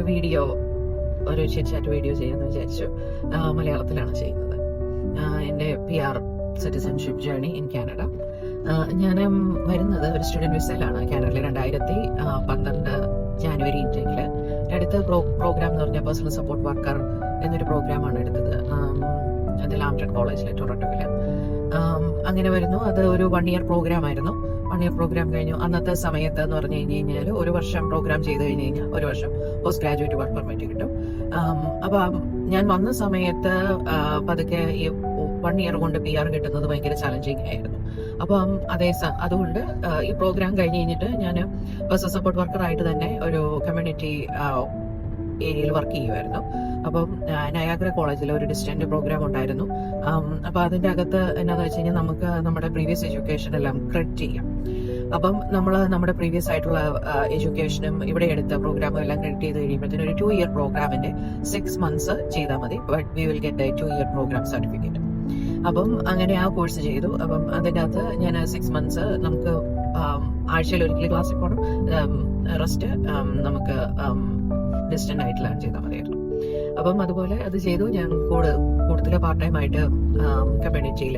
Video, ഒരു chit video ചെയ്യാമെന്ന് വിചാരിച്ചു. മലയാളത്തിലാണ് ചെയ്യുന്നത്. എൻ്റെ PR citizenship journey in Canada. ഞാൻ വരുന്നത് ഒരു സ്റ്റുഡൻറ് വിസയിലാണ് കാനഡയിൽ 2012 ജാനുവരി ഇൻടേക്കിൽ. അടുത്ത പ്രോഗ്രാം എന്ന് പറഞ്ഞാൽ പേഴ്സണൽ സപ്പോർട്ട് വർക്കർ എന്നൊരു പ്രോഗ്രാമാണ് എടുത്തത്. അത് ലാംപ്ടൺ കോളേജിൽ ടൊറന്റോയിൽ. അങ്ങനെ വരുന്നു. അത് ഒരു 1 year പ്രോഗ്രാം ആയിരുന്നു. 1 year പ്രോഗ്രാം കഴിഞ്ഞു. അന്നത്തെ സമയത്ത് എന്ന് പറഞ്ഞു കഴിഞ്ഞാൽ 1 വർഷം പ്രോഗ്രാം ചെയ്ത് കഴിഞ്ഞ് കഴിഞ്ഞാൽ 1 വർഷം പോസ്റ്റ് ഗ്രാജുവേറ്റ് വർക്ക് പെർമിറ്റ് കിട്ടും. അപ്പൊ ഞാൻ വന്ന സമയത്ത് പതുക്കെ 1 year കൊണ്ട് PR കിട്ടുന്നത് ഭയങ്കര ചലഞ്ചിങ് ആയിരുന്നു. അപ്പം അതുകൊണ്ട് ഈ പ്രോഗ്രാം കഴിഞ്ഞ് കഴിഞ്ഞിട്ട് ഞാൻ പേഴ്സണൽ സപ്പോർട്ട് വർക്കർ ആയിട്ട് തന്നെ ഒരു കമ്മ്യൂണിറ്റി ഏരിയയിൽ വർക്ക് ചെയ്യുമായിരുന്നു. അപ്പം നയാഗ്ര കോളേജിൽ ഒരു ഡിസ്റ്റന്റ് പ്രോഗ്രാം ഉണ്ടായിരുന്നു. അപ്പൊ അതിന്റെ അകത്ത് എന്താണെന്ന് വെച്ച് കഴിഞ്ഞാൽ നമുക്ക് നമ്മുടെ പ്രീവിയസ് എഡ്യൂക്കേഷൻ എല്ലാം ക്രെഡിറ്റ് ചെയ്യാം. അപ്പം നമ്മൾ നമ്മുടെ പ്രീവിയസ് ആയിട്ടുള്ള എഡ്യൂക്കേഷനും ഇവിടെ എടുത്ത പ്രോഗ്രാമും എല്ലാം ക്രെഡിറ്റ് ചെയ്ത് കഴിയുമ്പോഴത്തേനും ഒരു 2 year പ്രോഗ്രാമിന്റെ 6 months ചെയ്താൽ മതി. But we will get 2 year programme certificate. അപ്പം അങ്ങനെ ആ കോഴ്സ് ചെയ്തു. അപ്പം അതിൻ്റെ അകത്ത് ഞാൻ 6 months നമുക്ക് ആഴ്ചയിൽ ഒരിക്കലും ക്ലാസ്സിൽ പോകണം. റെസ്റ്റ് നമുക്ക് ഡിസ്റ്റന്റ് ആയിട്ട് ലേൺ ചെയ്താൽ മതിയായിരുന്നു. അപ്പം അതുപോലെ അത് ചെയ്തു. ഞാൻ കൂടുതൽ പാർട്ട് ടൈം ആയിട്ട് കമ്മ്യൂണിറ്റിയിൽ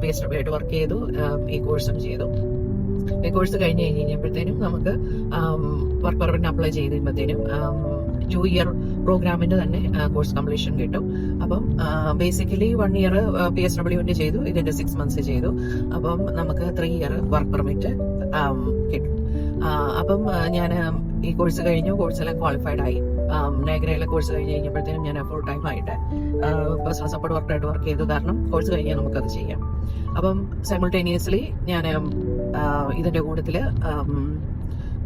PSW ആയിട്ട് വർക്ക് ചെയ്തു. ഈ കോഴ്സും ചെയ്തു. ഈ കോഴ്സ് കഴിഞ്ഞ് കഴിഞ്ഞപ്പോഴത്തേനും നമുക്ക് വർക്ക് പെർമിറ്റ് അപ്ലൈ ചെയ്ത് കഴിയുമ്പോഴത്തേനും 2 year പ്രോഗ്രാമിന്റെ തന്നെ കോഴ്സ് കംപ്ലീഷൻ കിട്ടും. അപ്പം ബേസിക്കലി 1 year PSW ചെയ്തു, ഇതിന്റെ 6 months ചെയ്തു. അപ്പം നമുക്ക് 3 year വർക്ക് പെർമിറ്റ് കിട്ടും. അപ്പം ഞാൻ ഈ കോഴ്സ് കഴിഞ്ഞു. കോഴ്സെല്ലാം ക്വാളിഫൈഡ് ആയി. നയഗ്രയിലെ കോഴ്സ് കഴിഞ്ഞ് കഴിഞ്ഞപ്പോഴത്തേനും ഞാൻ ഫുൾ ടൈം ആയിട്ട് പേഴ്സണൽ സപ്പോർട്ട് വർക്കായിട്ട് വർക്ക് ചെയ്തു. കാരണം കോഴ്സ് കഴിഞ്ഞാൽ നമുക്കത് ചെയ്യാം. അപ്പം സൈമിൾട്ടേനിയസ്ലി ഞാൻ ഇതിന്റെ കൂട്ടത്തില്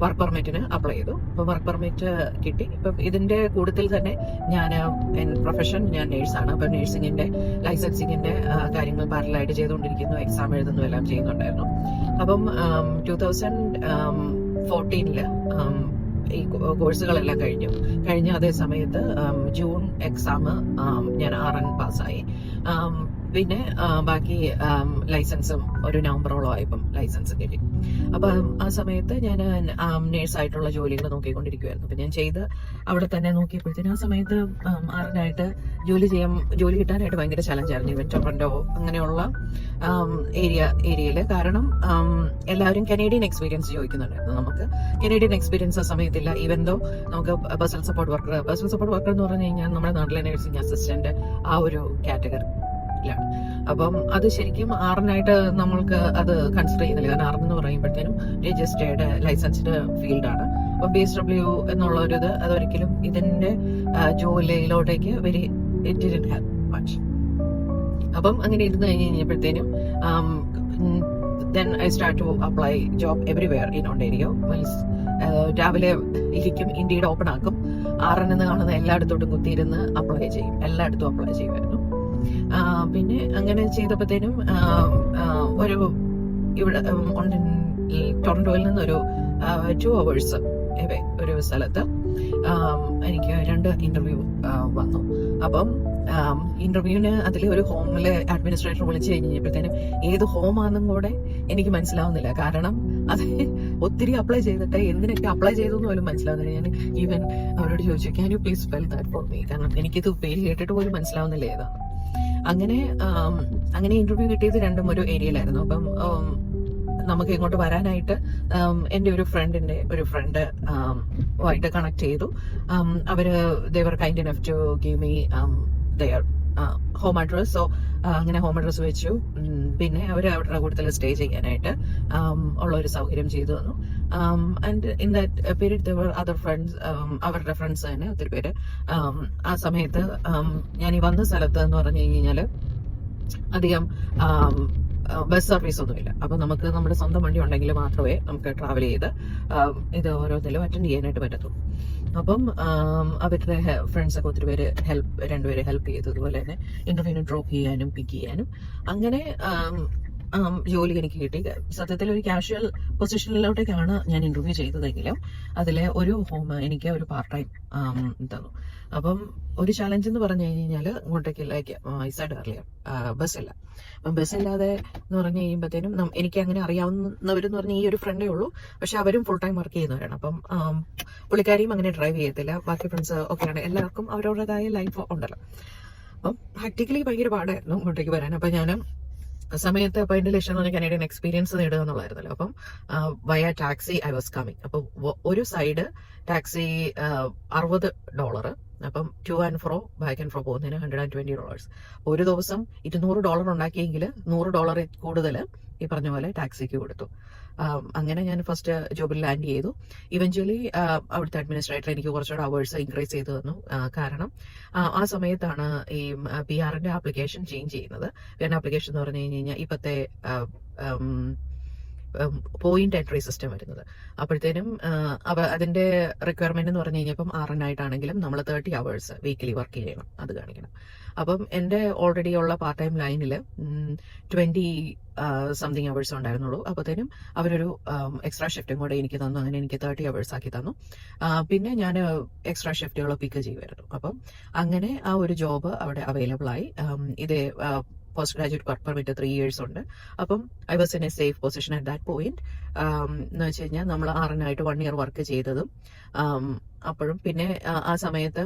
വർക്ക് പെർമിറ്റിന് അപ്ലൈ ചെയ്തു. അപ്പൊ വർക്ക് പെർമിറ്റ് കിട്ടി. ഇപ്പം ഇതിന്റെ കൂട്ടത്തിൽ തന്നെ ഞാൻ പ്രൊഫഷൻ ഞാൻ നേഴ്സാണ്. അപ്പൊ നേഴ്സിംഗിന്റെ ലൈസൻസിങ്ങിന്റെ കാര്യങ്ങൾ പാരലായിട്ട് ചെയ്തുകൊണ്ടിരിക്കുന്നു. എക്സാം എഴുതുന്നു, എല്ലാം ചെയ്യുന്നുണ്ടായിരുന്നു. അപ്പം 2014 ഈ കോഴ്സുകളെല്ലാം കഴിഞ്ഞ അതേ സമയത്ത് ജൂൺ എക്സാം ഞാൻ RN പാസ്സായി. പിന്നെ ബാക്കി ലൈസൻസും ഒരു നവംബറോളം ആയപ്പം ലൈസൻസ് കിട്ടി. അപ്പൊ ആ സമയത്ത് ഞാൻ നേഴ്സായിട്ടുള്ള ജോലികൾ നോക്കിക്കൊണ്ടിരിക്കുവായിരുന്നു. അപ്പൊ ഞാൻ ചെയ്ത് അവിടെ തന്നെ നോക്കിയപ്പോഴത്തേനും ആ സമയത്ത് RN-ആയിട്ട് ജോലി കിട്ടാനായിട്ട് ഭയങ്കര ചലഞ്ചായിരുന്നു. ഈവൻ ടൊറന്റോ അങ്ങനെയുള്ള ഏരിയയില്. കാരണം എല്ലാവരും കനേഡിയൻ എക്സ്പീരിയൻസ് ചോദിക്കുന്നുണ്ടായിരുന്നു. നമുക്ക് കനേഡിയൻ എക്സ്പീരിയൻസ് ആ സമയത്തില്ല. ഈവൻ ദോ നമുക്ക് പേഴ്സണൽ സപ്പോർട്ട് വർക്കർ എന്ന് പറഞ്ഞു കഴിഞ്ഞാൽ നമ്മുടെ നാട്ടിലെ നഴ്സിംഗ് അസിസ്റ്റന്റ് ആ ഒരു കാറ്റഗറി. അപ്പം അത് ശരിക്കും RN-ആയിട്ട് നമ്മൾക്ക് അത് കൺസിഡർ ചെയ്യുന്നില്ല. കാരണം RN എന്ന് പറയുമ്പോഴത്തേനും രജിസ്റ്റേർഡ് ലൈസൻസ്ഡ് ഫീൽഡാണ്. അപ്പം PSW എന്നുള്ള ഒരു ഇത് അതൊരിക്കലും ഇതിന്റെ ജോലിയിലോട്ടേക്ക് ഇറ്റ് ഡിഡ്ന്റ് ഹെൽപ്പ് മച്ച്. അപ്പം അങ്ങനെ ഇരുന്ന് കഴിഞ്ഞപ്പോഴത്തേനും then I start to apply job everywhere in Ontario. രാവിലെ ഇരിക്കും, Indeed ഓപ്പൺ ആക്കും, RN എന്ന് കാണുന്ന എല്ലായിടത്തോട്ടും കുത്തിയിരുന്ന് എല്ലായിടത്തും അപ്ലൈ ചെയ്യുമായിരുന്നു. പിന്നെ അങ്ങനെ ചെയ്തപ്പോഴത്തേനും ഇവിടെ ടൊറന്റോയിൽ നിന്നൊരു 2 hours ഒരു സ്ഥലത്ത് എനിക്ക് 2 ഇന്റർവ്യൂ വന്നു. അപ്പം ഇന്റർവ്യൂവിന് അതിൽ ഒരു ഹോമിലെ അഡ്മിനിസ്ട്രേറ്റർ വിളിച്ചു കഴിഞ്ഞപ്പോഴത്തേനും ഏത് ഹോമാണെന്നും കൂടെ എനിക്ക് മനസ്സിലാവുന്നില്ല. കാരണം അത് ഒത്തിരി അപ്ലൈ ചെയ്തിട്ട് എന്തിനൊക്കെ അപ്ലൈ ചെയ്തു എന്ന് പോലും മനസ്സിലാവുന്നില്ല. ഞാൻ ഈവൻ അവരോട് ചോദിച്ചു, can you please spell that for me? കാരണം എനിക്കിത് പേര് കേട്ടിട്ട് പോലും മനസ്സിലാവുന്നില്ല ഏതാണ്. അങ്ങനെ ഇന്റർവ്യൂ കിട്ടിയത് രണ്ടും ഒരു ഏരിയയിലായിരുന്നു. അപ്പം നമുക്ക് ഇങ്ങോട്ട് വരാനായിട്ട് എൻ്റെ ഒരു ഫ്രണ്ട് ആയിട്ട് കണക്ട് ചെയ്തു. അവര് they were kind enough to give me their home address. So അങ്ങനെ ഹോം അഡ്രസ് വെച്ചു. പിന്നെ അവരുടെ കൂട്ടത്തിൽ സ്റ്റേ ചെയ്യാനായിട്ട് ഉള്ള ഒരു സൗകര്യം ചെയ്തു തന്നു. And in that period there were other friends, അവരുടെ ഫ്രണ്ട്സ് തന്നെ ഒത്തിരി പേര്. ആ സമയത്ത് ഞാൻ ഈ വന്ന സ്ഥലത്ത് എന്ന് പറഞ്ഞു കഴിഞ്ഞാൽ അധികം ബസ് സർവീസ് ഒന്നുമില്ല. അപ്പൊ നമുക്ക് നമ്മുടെ സ്വന്തം വണ്ടി ഉണ്ടെങ്കിൽ മാത്രമേ നമുക്ക് ട്രാവൽ ചെയ്ത് ഇത് ഓരോന്നിലും അറ്റൻഡ് ചെയ്യാനായിട്ട് പറ്റത്തുള്ളൂ. അപ്പം അവരുടെ ഫ്രണ്ട്സൊക്കെ ഒത്തിരി പേര് രണ്ടുപേരെ ഹെൽപ്പ് ചെയ്തു. അതുപോലെ തന്നെ ഇന്റർവ്യൂവിന് ഡ്രോപ്പ് ചെയ്യാനും പിക്ക് ചെയ്യാനും. അങ്ങനെ ജോലി എനിക്ക് കിട്ടി. സത്യത്തിൽ ഒരു കാഷ്വൽ പൊസിഷനിലോട്ടേക്കാണ് ഞാൻ ഇന്റർവ്യൂ ചെയ്തതെങ്കിലും അതിലെ ഒരു ഹോം എനിക്ക് ഒരു പാർട്ട് ടൈം തന്നു. അപ്പം ഒരു ചലഞ്ച് എന്ന് പറഞ്ഞു കഴിഞ്ഞാൽ ഇങ്ങോട്ടേക്ക് ഐസൈഡ് അറിയാം ബസ്സില്ല. അപ്പം ബസ്സില്ലാതെ എന്ന് പറഞ്ഞു കഴിയുമ്പോഴത്തേനും എനിക്ക് അങ്ങനെ അറിയാവുന്നവരെന്ന് പറഞ്ഞാൽ ഈ ഒരു ഫ്രണ്ടേ ഉള്ളൂ. പക്ഷെ അവരും ഫുൾ ടൈം വർക്ക് ചെയ്യുന്നവരാണ്. അപ്പം പുള്ളിക്കാരിയും അങ്ങനെ ഡ്രൈവ് ചെയ്യത്തില്ല. ബാക്കി ഫ്രണ്ട്സ് ഒക്കെയാണ്. എല്ലാവർക്കും അവരവരുടേതായ ലൈഫ് ഉണ്ടല്ലോ. അപ്പം പ്രാക്ടിക്കലി ഭയങ്കര പാടായിരുന്നു ഇങ്ങോട്ടേക്ക് വരാൻ. അപ്പം ഞാൻ സമയത്ത് അപ്പൊ എന്റെ ലക്ഷ്യം എന്ന് പറഞ്ഞാൽ കനേഡിയൻ എക്സ്പീരിയൻസ് നേടുക എന്നുള്ളതായിരുന്നല്ലോ. അപ്പം വയ ടാക്സി ഐ വാസ് കമ്മിങ്. അപ്പൊ ഒരു സൈഡ് ടാക്സി $60. അപ്പം two and fro back and fro പോകുന്നതിന് $120. ഒരു ദിവസം $200 ഉണ്ടാക്കിയെങ്കിൽ $100 കൂടുതൽ ഈ പറഞ്ഞ പോലെ ടാക്സിക്ക് കൊടുത്തു. അങ്ങനെ ഞാൻ ഫസ്റ്റ് ജോബിൽ ലാൻഡ് ചെയ്തു. ഇവഞ്ച്വലി അവിടുത്തെ അഡ്മിനിസ്ട്രേറ്റർ എനിക്ക് കുറച്ചുകൂടെ അവേഴ്സ് ഇൻക്രീസ് ചെയ്തു തന്നു. കാരണം ആ സമയത്താണ് ഈ PR-ന്റെ ആപ്ലിക്കേഷൻ ചേഞ്ച് ചെയ്യുന്നത്. PR ആപ്ലിക്കേഷൻ എന്ന് പറഞ്ഞു കഴിഞ്ഞാൽ ഇപ്പത്തെ പോയിന്റ് എൻട്രി സിസ്റ്റം വരുന്നത്. അപ്പോഴത്തേനും അതിന്റെ റിക്വയർമെന്റ് എന്ന് പറഞ്ഞു കഴിഞ്ഞപ്പം RN-ആയിട്ടാണെങ്കിലും നമ്മൾ 30 hours വീക്കിലി വർക്ക് ചെയ്യണം, അത് കാണിക്കണം. അപ്പം എന്റെ ഓൾറെഡി ഉള്ള പാർട്ട് ടൈം ലൈനിൽ 20 സംതിങ് hours ഉണ്ടായിരുന്നുള്ളൂ. അപ്പോഴത്തേനും അവരൊരു എക്സ്ട്രാ ഷിഫ്റ്റും കൂടെ എനിക്ക് തന്നു. അങ്ങനെ എനിക്ക് 30 hours ആക്കി തന്നു. പിന്നെ ഞാൻ എക്സ്ട്രാ ഷിഫ്റ്റുകൾ പിക്ക് ചെയ്യുമായിരുന്നു. അപ്പം അങ്ങനെ ആ ഒരു ജോബ് അവിടെ അവൈലബിൾ ആയി. ഇത് post graduate work permit 3 years ഉണ്ട്. അപ്പം I was in A safe position at that point. എന്ന് വെച്ച് കഴിഞ്ഞാൽ നമ്മൾ RN-ആയിട്ട് 1 year വർക്ക് ചെയ്തതും അപ്പോഴും പിന്നെ ആ സമയത്ത്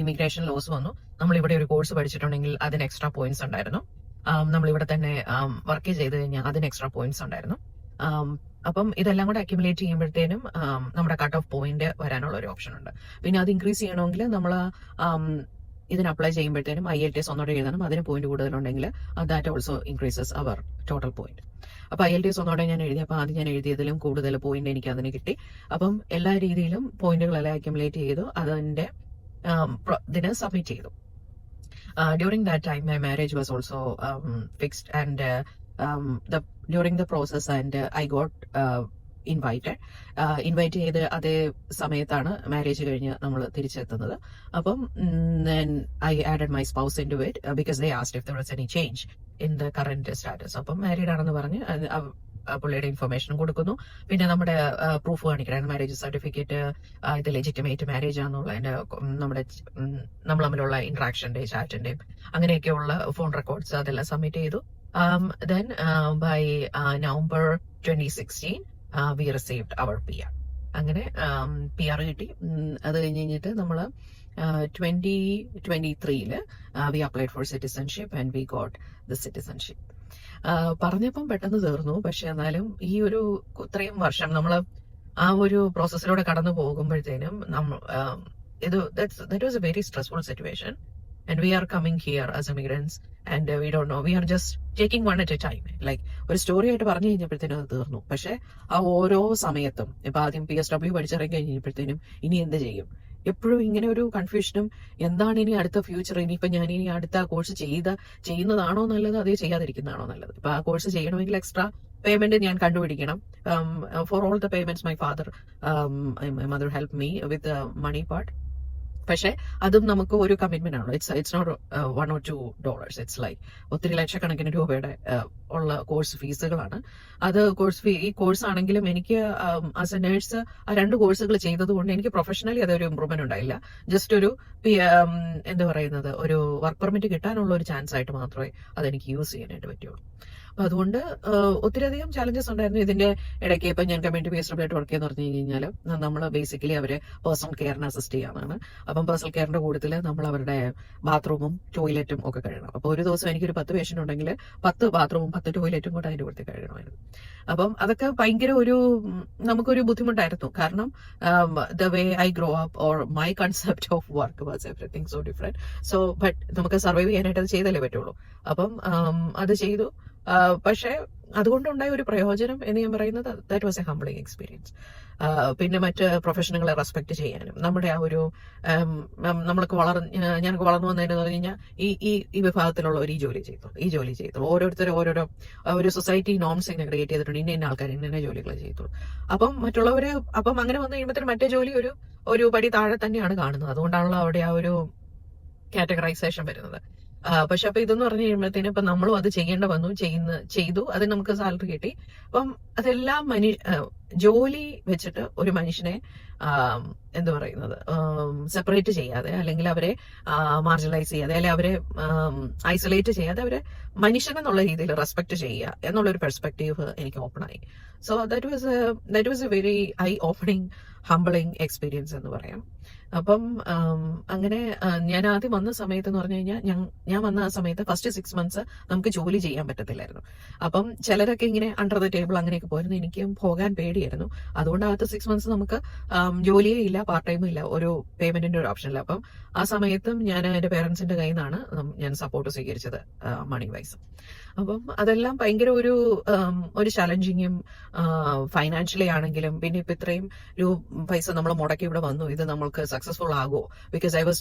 ഇമിഗ്രേഷൻ ലോസ് വന്നു. നമ്മളിവിടെ ഒരു കോഴ്സ് പഠിച്ചിട്ടുണ്ടെങ്കിൽ അതിന് എക്സ്ട്രാ പോയിന്റ്സ് ഉണ്ടായിരുന്നു. നമ്മളിവിടെ തന്നെ വർക്ക് ചെയ്ത് കഴിഞ്ഞാൽ അതിന് എക്സ്ട്രാ പോയിന്റ്സ് ഉണ്ടായിരുന്നു. അപ്പം ഇതെല്ലാം കൂടെ അക്യുമുലേറ്റ് ചെയ്യുമ്പോഴത്തേനും നമ്മുടെ കട്ട് ഓഫ് പോയിന്റ് വരാനുള്ള ഒരു ഓപ്ഷൻ ഉണ്ട്. പിന്നെ അത് ഇൻക്രീസ് ചെയ്യണമെങ്കിൽ നമ്മൾ ഇതിന് അപ്ലൈ ചെയ്യുമ്പോഴത്തേനും IELTS ഒന്നോടെ എഴുതണം. അതിന് പോയിന്റ് കൂടുതലുണ്ടെങ്കിൽ that also increases our total point. അപ്പൊ IELTS ഒന്നോടെ ഞാൻ എഴുതി. അപ്പൊ ആദ്യം ഞാൻ എഴുതിയതിലും കൂടുതൽ പോയിന്റ് എനിക്ക് അതിന് കിട്ടി. അപ്പം എല്ലാ രീതിയിലും പോയിന്റുകളെല്ലാം അക്യുമുലേറ്റ് ചെയ്തു. അതിന്റെ ഇതിന് സബ്മിറ്റ് ചെയ്തു. During that time my marriage was also fixed and during the process and I got invite ചെയ്ത് അതേ സമയത്താണ് മാരേജ് കഴിഞ്ഞ് നമ്മൾ തിരിച്ചെത്തുന്നത്. അപ്പം I added my spouse into it because they asked if there was any change in the current status. അപ്പം married ആണെന്ന് പറഞ്ഞ് പുള്ളിയുടെ ഇൻഫർമേഷൻ കൊടുക്കുന്നു. പിന്നെ നമ്മുടെ പ്രൂഫ് കാണിക്കണം, മാരേജ് സർട്ടിഫിക്കറ്റ്, ഇത് ലെജിറ്റിമേറ്റ് മാരേജ് ആണെന്നുള്ള നമ്മൾ തമ്മിലുള്ള ഇന്ററാക്ഷന്റെയും ചാറ്റിന്റെയും അങ്ങനെയൊക്കെയുള്ള ഫോൺ റെക്കോർഡ്സ് അതെല്ലാം സബ്മിറ്റ് ചെയ്തു. Then by November 2016 we received our PR. അങ്ങനെ PR കിട്ടി. അത് കഴിഞ്ഞിട്ട് നമ്മൾ 2023 we applied for citizenship and we got the citizenship. പറഞ്ഞപ്പം പെട്ടെന്ന് തീർന്നു. പക്ഷെ എന്നാലും ഈ ഒരു ഇത്രയും വർഷം നമ്മൾ ആ ഒരു പ്രോസസ്സിലൂടെ കടന്നു പോകുമ്പോഴത്തേനും that was a very stressful situation and we are coming here as immigrants and we don't know, we are just taking one at a time. Like ഒരു സ്റ്റോറി ആയിട്ട് പറഞ്ഞു കഴിഞ്ഞപ്പോഴത്തേനും അത് തീർന്നു. പക്ഷെ ആ ഓരോ സമയത്തും ഇപ്പൊ ആദ്യം PSW പഠിച്ചിറങ്ങി കഴിഞ്ഞപ്പോഴത്തേനും ഇനി എന്ത് ചെയ്യും, എപ്പോഴും ഇങ്ങനെ ഒരു കൺഫ്യൂഷനും, എന്താണ് ഇനി അടുത്ത ഫ്യൂച്ചർ, ഇനിയിപ്പോ ഞാൻ ഇനി അടുത്ത കോഴ്സ് ചെയ്യുന്നതാണോ നല്ലത്, അതേ ചെയ്യാതിരിക്കുന്നതാണോ നല്ലത്. ഇപ്പൊ ആ കോഴ്സ് ചെയ്യണമെങ്കിൽ എക്സ്ട്രാ പേയ്മെന്റ് ഞാൻ കണ്ടുപിടിക്കണം. For all the payments my mother help me with money part. പക്ഷെ അതും നമുക്ക് ഒരു കമ്മിറ്റ്മെന്റ് ആണല്ലോ. It's not $1 or $2. It's like ഒത്തിരി ലക്ഷക്കണക്കിന് രൂപയുടെ ഉള്ള കോഴ്സ് ഫീസുകളാണ്. അത് ഈ കോഴ്സ് ആണെങ്കിലും എനിക്ക് ആസ് എ നേഴ്സ് ആ 2 കോഴ്സുകൾ ചെയ്തത് കൊണ്ട് എനിക്ക് പ്രൊഫഷണലി അതൊരു ഇമ്പ്രൂവ്മെന്റ് ഉണ്ടായില്ല. ജസ്റ്റ് ഒരു എന്താ പറയുന്നത്, ഒരു വർക്ക് പെർമിറ്റ് കിട്ടാനുള്ള ഒരു ചാൻസ് ആയിട്ട് മാത്രമേ അതെനിക്ക് യൂസ് ചെയ്യാനായിട്ട് പറ്റുള്ളൂ. അപ്പൊ അതുകൊണ്ട് ഒത്തിരിയധികം ചാലഞ്ചസ് ഉണ്ടായിരുന്നു ഇതിന്റെ ഇടയ്ക്ക്. ഇപ്പൊ ഞാൻ കമ്മ്യൂണിറ്റി ബേസ്ഡ് ആയിട്ട് വർക്ക് ചെയ്യുന്ന പറഞ്ഞു കഴിഞ്ഞാൽ നമ്മൾ ബേസിക്കലി അവരെ പേഴ്സണൽ കെയറിന് അസിസ്റ്റ് ചെയ്യാനാണ്. അപ്പം പേഴ്സണൽ കെയറിന്റെ കൂട്ടത്തിൽ നമ്മൾ അവരുടെ ബാത്റൂമും ടോയ്ലറ്റും ഒക്കെ കഴുകണം. അപ്പൊ ഒരു ദിവസം എനിക്കൊരു 10 പേഷ്യന്റ് ഉണ്ടെങ്കിൽ 10 ബാത്റൂമും 10 ടോയ്ലറ്റും കൂടെ അതിന്റെ കൂട്ടത്തിൽ കഴുകണമായിരുന്നു. അപ്പം അതൊക്കെ ഭയങ്കര നമുക്കൊരു ബുദ്ധിമുട്ടായിരുന്നു. കാരണം the way I grow up or my concept of work was everything so different. So but നമുക്ക് സർവൈവ് ചെയ്യാനായിട്ട് അത് ചെയ്തല്ലേ പറ്റുള്ളൂ. അപ്പം അത് ചെയ്തു. പക്ഷെ അതുകൊണ്ടുണ്ടായ ഒരു പ്രയോജനം എന്ന് ഞാൻ പറയുന്നത് that was A humbling experience. പിന്നെ മറ്റ് പ്രൊഫഷനുകളെ റെസ്പെക്ട് ചെയ്യാനും നമ്മുടെ ആ ഒരു ഞാനൊക്കെ വളർന്നു വന്നതെന്ന് പറഞ്ഞു കഴിഞ്ഞാൽ ഈ വിഭാഗത്തിലുള്ളവർ ഈ ജോലി ചെയ്തു ഓരോരുത്തരും ഓരോരോ ഒരു സൊസൈറ്റി നോംസ് ഇങ്ങനെ ക്രിയേറ്റ് ചെയ്തിട്ടുണ്ട്. ഇന്ന ആൾക്കാർ ഇന്ന ജോലികൾ ചെയ്തു. അപ്പം മറ്റുള്ളവരെ അങ്ങനെ വന്നു കഴിയുമ്പോഴത്തേനും മറ്റേ ജോലി ഒരു പടി താഴെ തന്നെയാണ് കാണുന്നത്. അതുകൊണ്ടാണല്ലോ അവിടെ ആ ഒരു കാറ്റഗറൈസേഷൻ വരുന്നത്. പക്ഷെ അപ്പൊ ഇതെന്ന് പറഞ്ഞു കഴിയുമ്പോഴത്തേനും ഇപ്പൊ നമ്മളും അത് ചെയ്യേണ്ട വന്നു, ചെയ്തു, അതിന് നമുക്ക് സാലറി കിട്ടി. അപ്പം അതെല്ലാം ജോലി വെച്ചിട്ട് ഒരു മനുഷ്യനെ എന്താ പറയുന്നത്, സെപ്പറേറ്റ് ചെയ്യാതെ, അല്ലെങ്കിൽ അവരെ മാർജിനലൈസ് ചെയ്യാതെ, അല്ലെങ്കിൽ അവരെ ഐസൊലേറ്റ് ചെയ്യാതെ, അവരെ മനുഷ്യൻ എന്നുള്ള രീതിയിൽ റെസ്പെക്ട് ചെയ്യുക എന്നുള്ളൊരു പെർസ്പെക്റ്റീവ് എനിക്ക് ഓപ്പൺ ആയി. So that was a very eye opening, humbling experience എന്ന് പറയാം. അപ്പം അങ്ങനെ ഞാൻ ആദ്യം വന്ന സമയത്ത് എന്ന് പറഞ്ഞു കഴിഞ്ഞാൽ, ഞാൻ വന്ന ആ സമയത്ത് ഫസ്റ്റ് 6 months നമുക്ക് ജോലി ചെയ്യാൻ പറ്റത്തില്ലായിരുന്നു. അപ്പം ചിലരൊക്കെ ഇങ്ങനെ അണ്ടർ ദ ടേബിൾ അങ്ങനെയൊക്കെ പോയിരുന്നു. എനിക്കും പോകാൻ പേടിയായിരുന്നു. അതുകൊണ്ട് ആദ്യത്തെ 6 months നമുക്ക് ജോലിയേ ഇല്ല, പാർട്ട് ടൈമും ഇല്ല, ഒരു പേയ്മെന്റിന്റെ ഒരു ഓപ്ഷൻ ഇല്ല. അപ്പം ആ സമയത്തും ഞാൻ എന്റെ പേരൻസിന്റെ കയ്യിൽ നിന്നാണ് ഞാൻ സപ്പോർട്ട് സ്വീകരിച്ചത്, മണി വൈസ്. അപ്പം അതെല്ലാം ഭയങ്കര ഒരു ചലഞ്ചിങ്ങും, ഫൈനാൻഷ്യലി ആണെങ്കിലും. പിന്നെ ഇപ്പൊ ഇത്രയും പൈസ നമ്മൾ മുടക്കി ഇവിടെ വന്നു, ഇത് നമ്മൾക്ക് സക്സസ്ഫുൾ ആകുമോ? Because I was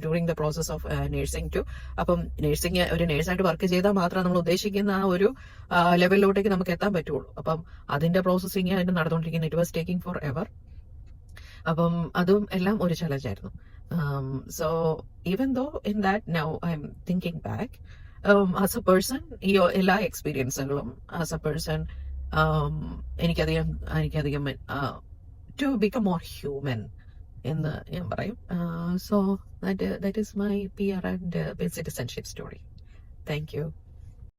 during the process of nursing too. അപ്പം നഴ്സിംഗ്, ഒരു നേഴ്സായിട്ട് വർക്ക് ചെയ്താൽ മാത്രം നമ്മൾ ഉദ്ദേശിക്കുന്ന ആ ഒരു ലെവലിലോട്ടേക്ക് നമുക്ക് എത്താൻ പറ്റുള്ളൂ. അപ്പം അതിന്റെ പ്രോസസ്സിങ് അതിന്റെ നടന്നുകൊണ്ടിരിക്കുന്നത്. It was taking forever. അപ്പം അതും എല്ലാം ഒരു ചലഞ്ചായിരുന്നു. So even though in that now I am thinking back, as a person, ഈ എല്ലാ എക്സ്പീരിയൻസുകളും ആസ് എ പേഴ്സൺ എനിക്കധികം ടു ബിക്കം മോർ ഹ്യൂമൻ എന്ന് ഞാൻ പറയും. So that is my PR and citizenship story. Thank U.